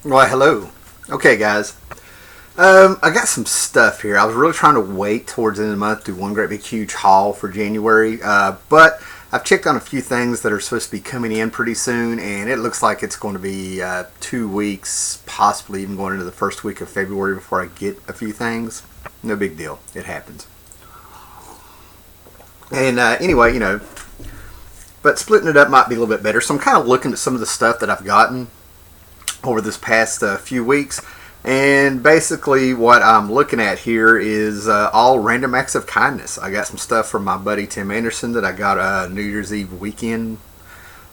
Well, hello. Okay, guys. I got some stuff here. I was really trying to wait towards the end of the month to do one great big huge haul for January, but I've checked on a few things that are supposed to be coming in pretty soon, and it looks like it's going to be 2 weeks, possibly even going into the first week of February before I get a few things. No big deal. It happens. And anyway, but splitting it up might be a little bit better. So I'm kind of looking at some of the stuff that I've gotten over this past few weeks. And basically, what I'm looking at here is all random acts of kindness. I got some stuff from my buddy Tim Anderson that I got New Year's Eve weekend.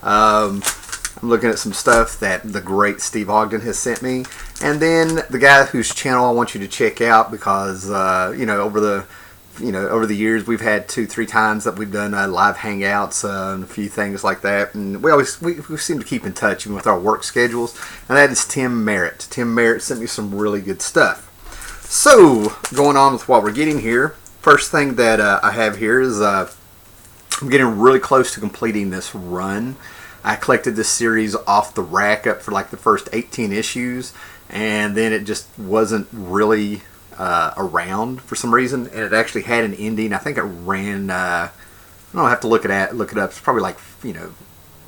I'm looking at some stuff that the great Steve Ogden has sent me. And then the guy whose channel I want you to check out because, over the years we've had 2-3 times that we've done live hangouts and a few things like that, and we seem to keep in touch even with our work schedules, and that is Tim Merritt. Tim Merritt sent me some really good stuff. So going on with what we're getting here, first thing that I have here is I'm getting really close to completing this run. I collected this series off the rack up for like the first 18 issues, and then it just wasn't really around for some reason, and it actually had an ending. I think it ran. I don't have to look it up. It's probably like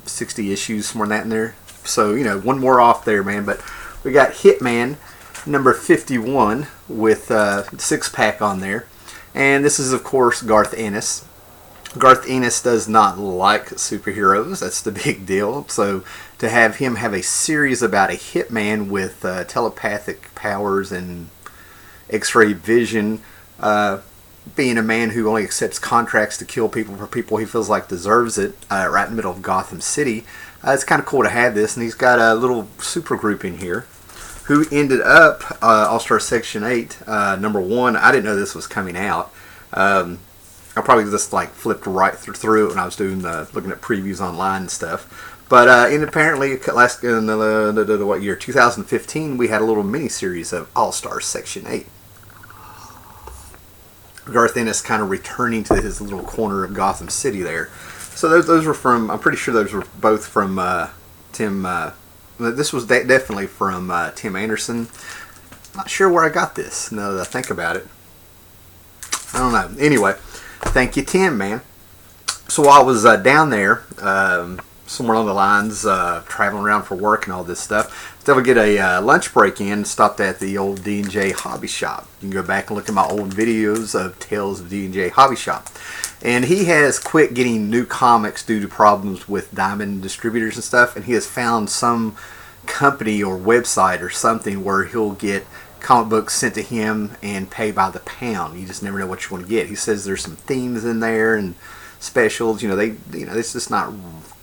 60 issues, somewhere in that in there. So one more off there, man. But we got Hitman number 51 with 6-pack on there, and this is of course Garth Ennis. Garth Ennis does not like superheroes. That's the big deal. So to have him have a series about a hitman with telepathic powers and X-ray vision, being a man who only accepts contracts to kill people for people he feels like deserves it, right in the middle of Gotham City. It's kind of cool to have this, and he's got a little super group in here who ended up All-Star Section 8, number 1. I didn't know this was coming out. I probably just flipped right through it when I was doing looking at previews online and stuff. But and apparently, last in what year? 2015, we had a little mini series of All-Star Section 8. Garth Ennis kind of returning to his little corner of Gotham City there. So those were from, I'm pretty sure those were both from Tim, this was definitely from Tim Anderson. Not sure where I got this, now that I think about it. I don't know. Anyway, thank you, Tim, man. So while I was down there, somewhere along the lines, traveling around for work and all this stuff, still would get a lunch break in, stopped at the old D&J Hobby Shop. You can go back and look at my old videos of Tales of D&J Hobby Shop. And he has quit getting new comics due to problems with Diamond distributors and stuff, and he has found some company or website or something where he'll get comic books sent to him and pay by the pound. You just never know what you want to get. He says there's some themes in there and specials. It's just not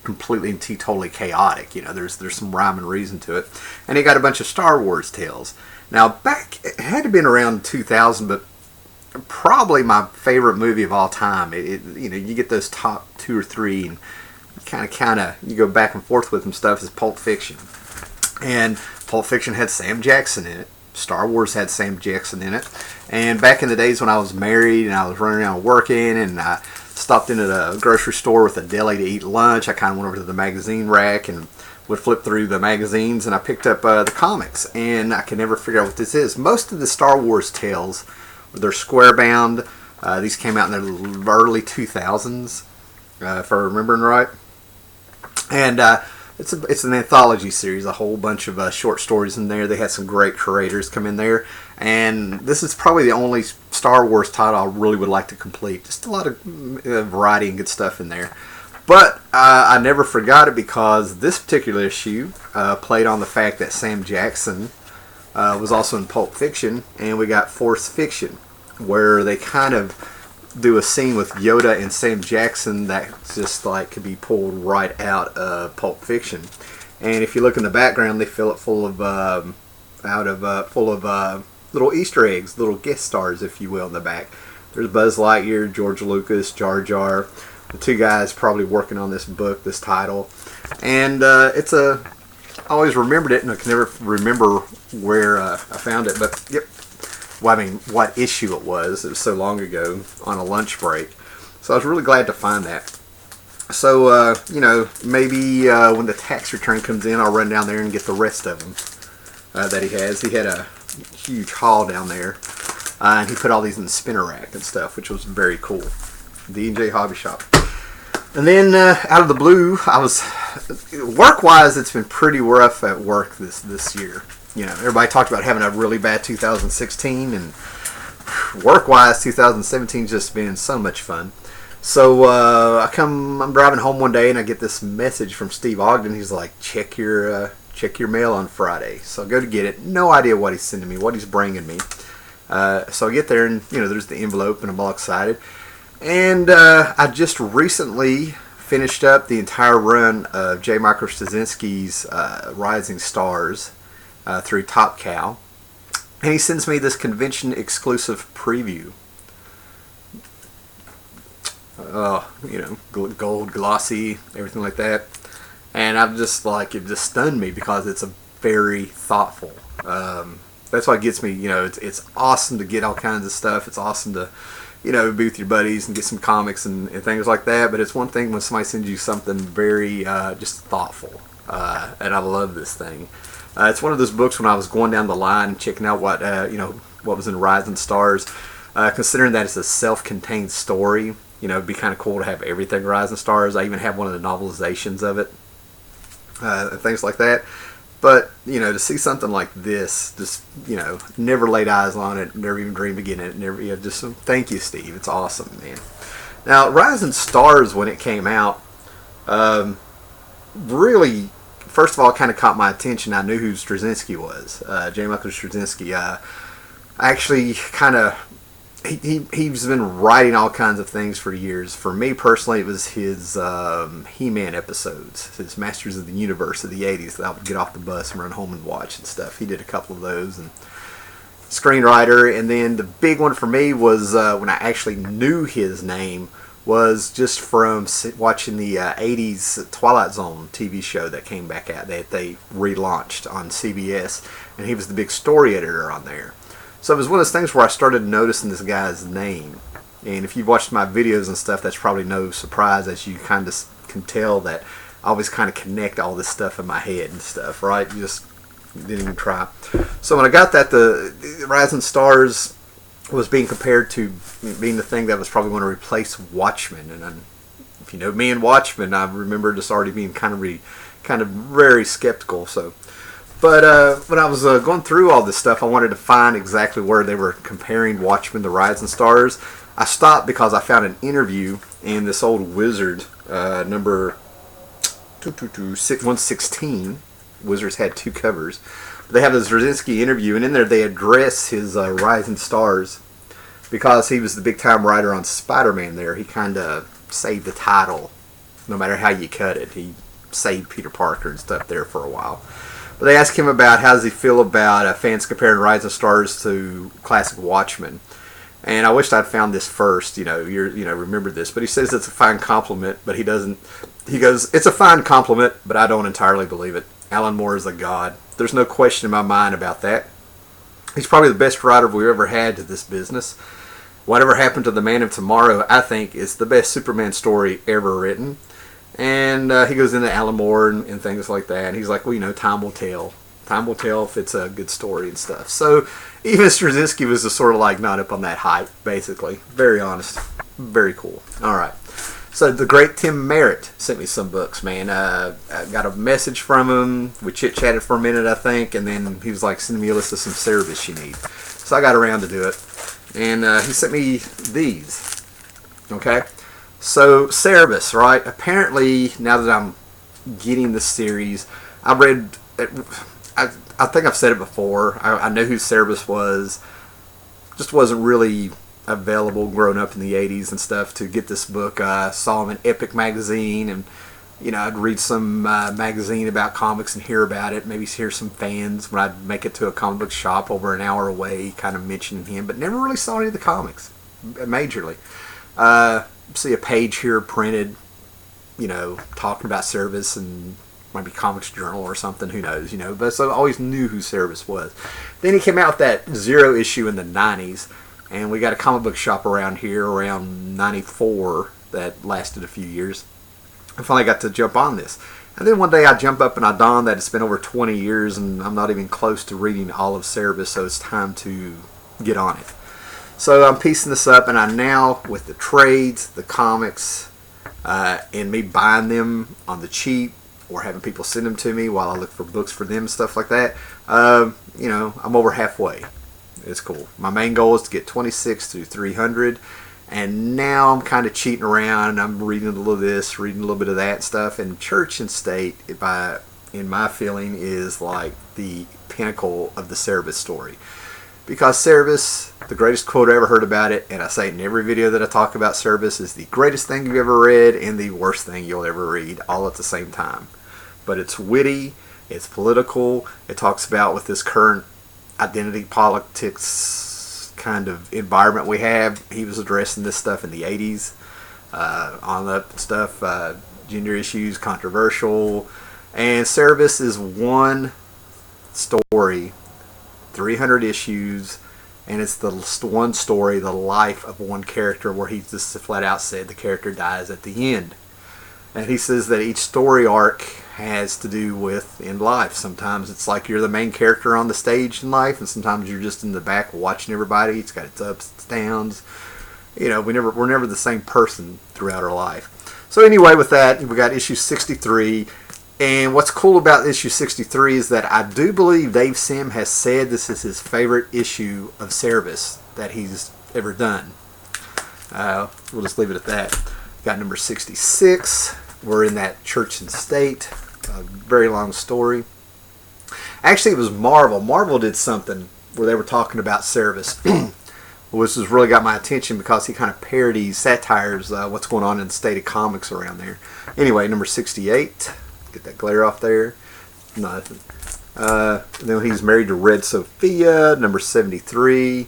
completely and totally chaotic. There's some rhyme and reason to it. And he got a bunch of Star Wars tales. Now back, it had to have been around 2000, but probably my favorite movie of all time. You get those top 2 or 3, and kind of you go back and forth with them stuff, is Pulp Fiction. And Pulp Fiction had Sam Jackson in it. Star Wars had Sam Jackson in it. And back in the days when I was married and I was running around working, and I stopped in at a grocery store with a deli to eat lunch, I kind of went over to the magazine rack and would flip through the magazines, and I picked up the comics, and I could never figure out what this is. Most of the Star Wars tales, they're square bound. These came out in the early 2000s, if I'm remembering right. And it's an anthology series, a whole bunch of short stories in there. They had some great creators come in there, and this is probably the only Star Wars title I really would like to complete. Just a lot of variety and good stuff in there. But I never forgot it, because this particular issue played on the fact that Sam Jackson was also in Pulp Fiction, and we got Force Fiction, where they kind of do a scene with Yoda and Sam Jackson that just could be pulled right out of Pulp Fiction. And if you look in the background, they fill it full of little Easter eggs, little guest stars, if you will, in the back. There's Buzz Lightyear, George Lucas, Jar Jar, the 2 guys probably working on this book, this title. And I always remembered it, and I can never remember where I found it, but yep. Well, I mean, what issue it was. It was so long ago on a lunch break. So I was really glad to find that. So, maybe when the tax return comes in, I'll run down there and get the rest of them. that he has. He had a huge haul down there, and he put all these in the spinner rack and stuff, which was very cool. D&J Hobby Shop. And then out of the blue, I was work-wise, it's been pretty rough at work this year. You know, everybody talked about having a really bad 2016, and work-wise, 2017's just been so much fun. So I'm driving home one day, and I get this message from Steve Ogden. He's like, check your mail on Friday. So I go to get it. No idea what he's sending me, what he's bringing me. So I get there, and there's the envelope, and I'm all excited. And I just recently finished up the entire run of J. Michael Straczynski's Rising Stars through Top Cow. And he sends me this convention exclusive preview. Gold, glossy, everything like that. And I'm just like, it just stunned me because it's a very thoughtful. That's what gets me, it's awesome to get all kinds of stuff. It's awesome to be with your buddies and get some comics and things like that. But it's one thing when somebody sends you something very just thoughtful. And I love this thing. It's one of those books when I was going down the line and checking out what was in Rising Stars. Considering that it's a self-contained story, it'd be kind of cool to have everything Rising Stars. I even have one of the novelizations of it, and things like that. But, to see something like this, just, never laid eyes on it, never even dreamed of getting it, just thank you, Steve. It's awesome, man. Now, Rising Stars, when it came out, really, first of all, it kind of caught my attention. I knew who Straczynski was, J. Michael Straczynski. I actually kind of, he's been writing all kinds of things for years. For me personally, it was his He-Man episodes, his Masters of the Universe of the 80s that I would get off the bus and run home and watch and stuff. He did a couple of those, and screenwriter. And then the big one for me was when I actually knew his name was just from watching the 80s Twilight Zone TV show that came back out that they relaunched on CBS, and he was the big story editor on there. So it was one of those things where I started noticing this guy's name. And if you've watched my videos and stuff, that's probably no surprise, as you kind of can tell that I always kind of connect all this stuff in my head and stuff, right? You just didn't even try. So when I got that, the Rising Stars was being compared to being the thing that was probably going to replace Watchmen. And if you know me and Watchmen, I remember just already being kind of very skeptical. So. But when I was going through all this stuff, I wanted to find exactly where they were comparing Watchmen to Rising Stars. I stopped because I found an interview in this old Wizard, number 116. Wizards had 2 covers. They have this Straczynski interview, and in there they address his Rising Stars because he was the big-time writer on Spider-Man there. He kind of saved the title, no matter how you cut it. He saved Peter Parker and stuff there for a while. But they asked him about how does he feel about fans comparing Rising Stars to classic Watchmen. And I wished I'd found this first, remember this. But he says it's a fine compliment, but he doesn't. He goes, it's a fine compliment, but I don't entirely believe it. Alan Moore is a god. There's no question in my mind about that. He's probably the best writer we've ever had to this business. Whatever Happened to the Man of Tomorrow, I think, is the best Superman story ever written. And he goes into Alan Moore and things like that. And he's like, well, time will tell. Time will tell if it's a good story and stuff. So even Straczynski was just sort of like not up on that hype, basically. Very honest. Very cool. All right. So the great Tim Merritt sent me some books, man. I got a message from him. We chit-chatted for a minute, I think. And then he was like, send me a list of some Cerebus you need. So I got around to do it. And he sent me these. Okay. So, Cerebus, right? Apparently, now that I'm getting the series, I read, I think I've said it before, I know who Cerebus was, just wasn't really available growing up in the 80s and stuff to get this book. I saw him in Epic magazine, and, I'd read some magazine about comics and hear about it, maybe hear some fans when I'd make it to a comic book shop over an hour away, kind of mentioning him, but never really saw any of the comics, majorly. See a page here printed, talking about Cerebus and maybe Comics Journal or something, who knows, but so I always knew who Cerebus was. Then he came out with that Zero issue in the 90s, and we got a comic book shop around here around 94 that lasted a few years. I finally got to jump on this. And then one day I jump up and I dawn that it's been over 20 years and I'm not even close to reading all of Cerebus, so it's time to get on it. So I'm piecing this up, and I now, with the trades, the comics, and me buying them on the cheap or having people send them to me while I look for books for them, stuff like that, you know, I'm over halfway. It's cool. My main goal is to get 26 through 300, and now I'm kind of cheating around. I'm reading a little of this, reading a little bit of that stuff, and Church and State, in my feeling, is like the pinnacle of the Cerebus story. Because Cerebus, the greatest quote I ever heard about it, and I say it in every video that I talk about Cerebus, is the greatest thing you've ever read and the worst thing you'll ever read, all at the same time. But it's witty, it's political, it talks about with this current identity politics kind of environment we have. He was addressing this stuff in the 80s, on that stuff, gender issues, controversial, and Cerebus is one story, 300 issues, and it's the one story, the life of one character, where he just flat out said the character dies at the end. And he says that each story arc has to do with in life. Sometimes it's like you're the main character on the stage in life, and sometimes you're just in the back watching everybody. It's got its ups, its downs. You know, we're never the same person throughout our life. So anyway, with that, we got issue 63. And what's cool about issue 63 is that I do believe Dave Sim has said this is his favorite issue of Cerebus that he's ever done. We'll just leave it at that. Got number 66. We're in that Church and State. A very long story. Actually, it was Marvel. Marvel did something where they were talking about Cerebus, which has really got my attention because he kind of parodies, satires what's going on in the state of comics around there. Anyway, number 68. Get that glare off there. Nothing. Then he's married to Red Sophia, number 73.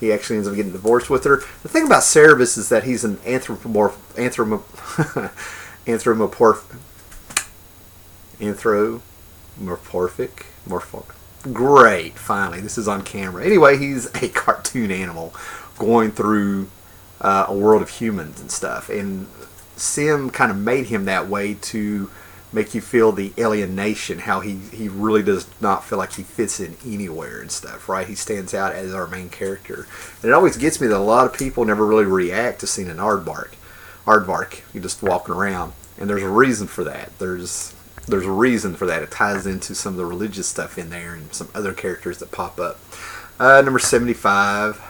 He actually ends up getting divorced with her. The thing about Cerebus is that he's an anthropomorphic. Great, finally, this is on camera. Anyway, he's a cartoon animal going through a world of humans and stuff. And Sim kind of made him that way to make you feel the alienation, how he really does not feel like he fits in anywhere and stuff, right? He stands out as our main character. And it always gets me that a lot of people never really react to seeing an aardvark. You're just walking around. And there's a reason for that. There's a reason for that. It ties into some of the religious stuff in there and some other characters that pop up. Number 75.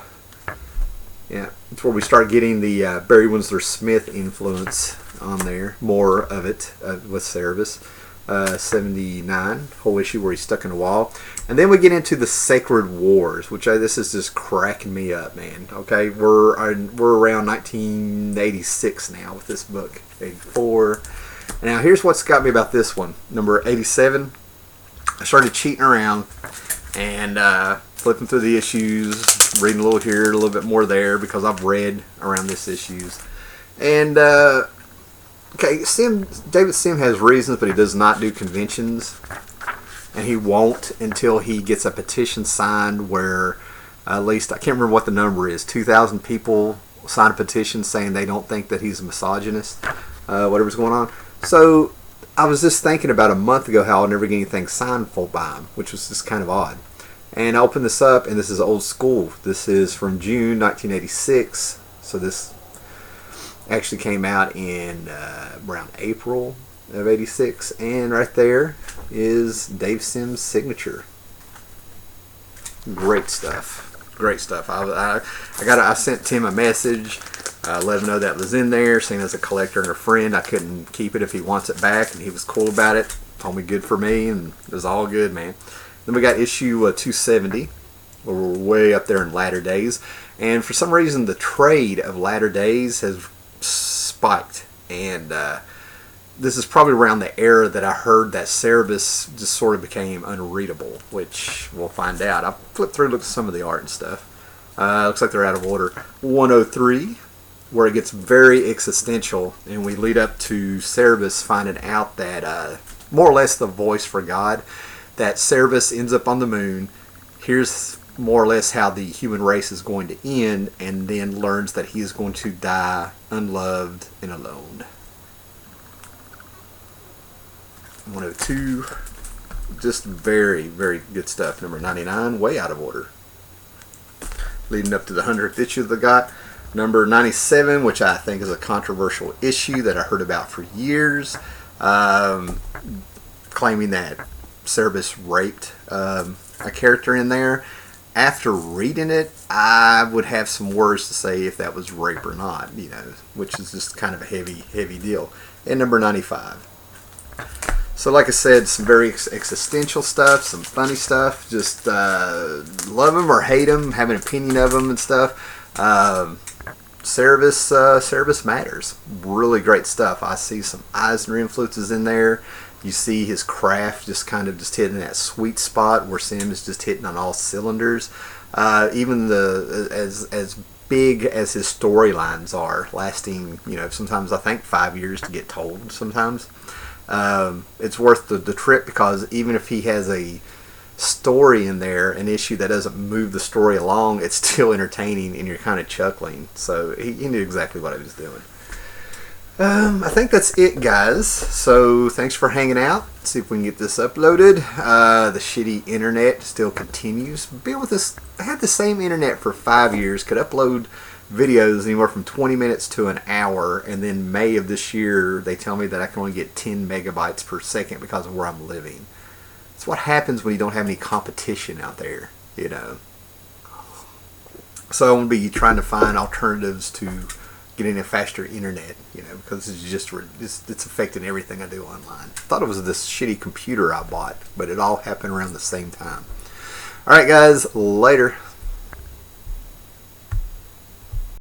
Yeah, it's where we start getting the Barry Windsor Smith influence on there. More of it with Cerebus. 79, whole issue where he's stuck in a wall. And then we get into the Sacred Wars, which this is just cracking me up, man. Okay, we're around 1986 now with this book. 84. Now here's what's got me about this one. Number 87. I started cheating around and flipping through the issues, reading a little here, a little bit more there, because I've read around this issues. And okay, David Sim has reasons, but he does not do conventions, and he won't until he gets a petition signed where at least, I can't remember what the number is, 2,000 people sign a petition saying they don't think that he's a misogynist, whatever's going on. So I was just thinking about a month ago how I'll never get anything signed full by him, which was just kind of odd. And I opened this up, and this is old school. This is from June 1986, so this actually came out in around April of 86, and right there is Dave Sim's signature. Great stuff. Great stuff. I sent Tim a message, let him know that was in there, seeing as a collector and a friend. I couldn't keep it if he wants it back, and he was cool about it. Told me good for me, and it was all good, man. Then we got issue 270, where we're way up there in Latter Days, and for some reason the trade of Latter Days has spiked, and this is probably around the era that I heard that Cerebus just sort of became unreadable, which we'll find out. I flipped through, looked at some of the art and stuff. Looks like they're out of order. 103, where it gets very existential, and we lead up to Cerebus finding out that more or less the voice for God, that Cerebus ends up on the moon, hears more or less how the human race is going to end, and then learns that he is going to die unloved and alone. 102. Just very, very good stuff. Number 99, way out of order. Leading up to the 100th issue that I got. Number 97, which I think is a controversial issue that I heard about for years, claiming that Cerebus raped a character in there. After reading it, I would have some words to say if that was rape or not, you know, which is just kind of a heavy deal. And number 95. So like I said, some very existential stuff, some funny stuff. Just love them or hate them, have an opinion of them and stuff. Cerebus matters. Really great stuff. I see some Eisner influences in there. You see his craft just kind of just hitting that sweet spot where Sim is just hitting on all cylinders. Even as big as his storylines are, lasting, you know, sometimes I think 5 years to get told. Sometimes it's worth the trip, because even if he has a story in there, an issue that doesn't move the story along, it's still entertaining and you're kind of chuckling. So he knew exactly what he was doing. I think that's it, guys. So thanks for hanging out. Let's see if we can get this uploaded. The shitty internet still continues. Been with this, I had the same internet for 5 years, could upload videos anywhere from 20 minutes to an hour, and then May of this year they tell me that I can only get 10 megabytes per second because of where I'm living. It's what happens when you don't have any competition out there, you know. So I'm going to be trying to find alternatives to getting a faster internet, you know, because it's affecting everything I do online. I thought it was this shitty computer I bought, but it all happened around the same time. Alright guys, later.